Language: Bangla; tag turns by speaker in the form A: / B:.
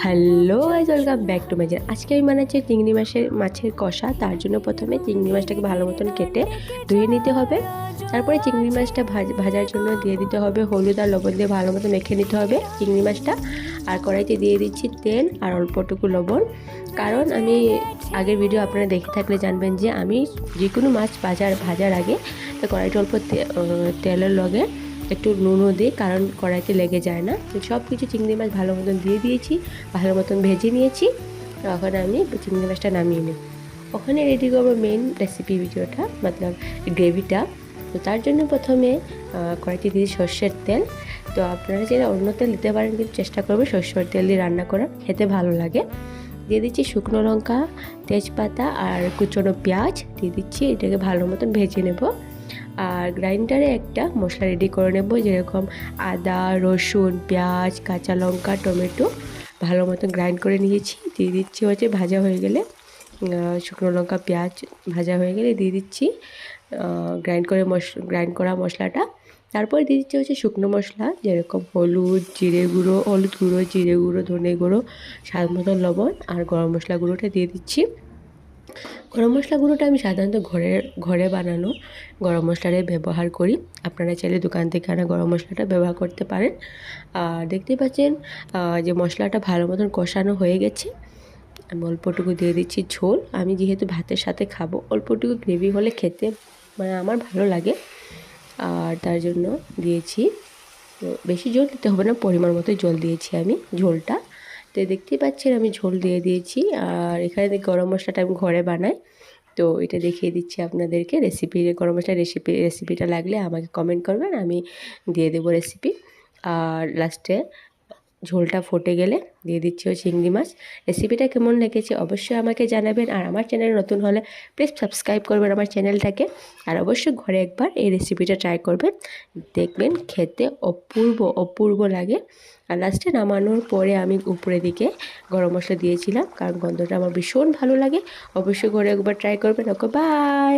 A: Hello guys, welcome back to my channel. আজকে আমি বানাচ্ছি চিংড়ি মাছের কষা। তার জন্য প্রথমে চিংড়ি মাছটাকে ভালো মতন কেটে ধুয়ে নিতে হবে। তারপরে চিংড়ি মাছটা ভাজার জন্য দিয়ে দিতে হবে হলুদ আর লবণ দিয়ে ভালো মতো মেখে নিতে হবে চিংড়ি মাছটা। আর কড়াইতে দিয়ে দিচ্ছি তেল আর অল্পটুকু লবণ। কারণ আমি আগের ভিডিও আপনারা দেখে থাকলে জানবেন যে আমি যে কোনো মাছ ভাজার আগে কড়াইটা অল্প তেলের লগে একটু নুনও দিই, কারণ কড়াইতে লেগে যায় না। তো সব কিছু চিংড়ি মাছ ভালো মতন দিয়ে দিয়েছি, ভালো মতন ভেজে নিয়েছি। এখন আমি চিংড়ি মাছটা নামিয়ে নিই। ওখানে রেডি করবো মেন রেসিপি ভিডিওটা, মতলব গ্রেভিটা। তো তার জন্য প্রথমে কড়াইতে দিয়েছি সর্ষের তেল। তো আপনারা যেটা অন্য তেল দিতে পারেন, কিন্তু চেষ্টা করবে সর্ষের তেল দিয়ে রান্না করা, খেতে ভালো লাগে। দিয়ে দিচ্ছি শুকনো লঙ্কা, তেজপাতা আর কুচনো পেঁয়াজ দিয়ে দিচ্ছি। এটাকে ভালো মতন ভেজে নেব। আর গ্রাইন্ডারে একটা মশলা রেডি করে নেব, যেরকম আদা, রসুন, পেঁয়াজ, কাঁচা লঙ্কা, টমেটো ভালো মতো গ্রাইন্ড করে নিয়েছি। দিয়ে দিচ্ছি হচ্ছে ভাজা হয়ে গেলে, শুকনো লঙ্কা পেঁয়াজ ভাজা হয়ে গেলে দিয়ে দিচ্ছি গ্রাইন্ড করা মশলাটা। তারপরে দিয়ে দিচ্ছি হচ্ছে শুকনো মশলা, যেরকম হলুদ গুঁড়ো, জিরে গুঁড়ো, ধনে গুঁড়ো, স্বাদ মতো লবণ আর গরম মশলা গুঁড়োটা দিয়ে দিচ্ছি। গরম মশলা গুঁড়োটা আমি সাধারণত ঘরে বানানো গরম মশলাটাই ব্যবহার করি। আপনারা চাইলে দোকান থেকে আনা গরম মশলাটা ব্যবহার করতে পারেন। আর দেখতে পাচ্ছেন যে মশলাটা ভালো মতন কষানো হয়ে গেছে। আমি অল্পটুকু দিয়ে দিচ্ছি ঝোল। আমি যেহেতু ভাতের সাথে খাবো, অল্পটুকু গ্রেভি হলে খেতে আমার ভালো লাগে, আর তার জন্য দিয়েছি। তো বেশি জল দিতে হবে না, পরিমাণ মতো জল দিয়েছি আমি ঝোলটা। তো দেখতেই পাচ্ছেন আমি ঝোল দিয়ে দিয়েছি। আর এখানে গরম মশলাটা আমি ঘরে বানাই, তো এটা দেখিয়ে দিচ্ছি আপনাদেরকে। গরম মশলার রেসিপিটা লাগলে আমাকে কমেন্ট করবেন, আমি দিয়ে দেবো রেসিপি। আর লাস্টে ঝোলটা ফুটে গেলে দিয়ে দিচ্ছি ওই চিংড়ি মাছ। রেসিপিটা কেমন লেগেছে অবশ্যই আমাকে জানাবেন। আর আমার চ্যানেল নতুন হলে প্লিজ সাবস্ক্রাইব করবেন আমার চ্যানেলটাকে। আর অবশ্যই ঘরে একবার এই রেসিপিটা ট্রাই করবেন, দেখবেন খেতে অপূর্ব লাগে। আর লাস্টে নামানোর পরে আমি উপরের দিকে গরম মশলা দিয়েছিলাম, কারণ গন্ধটা আমার ভীষণ ভালো লাগে। অবশ্যই ঘরে একবার ট্রাই করবেন। ওকে, বাই।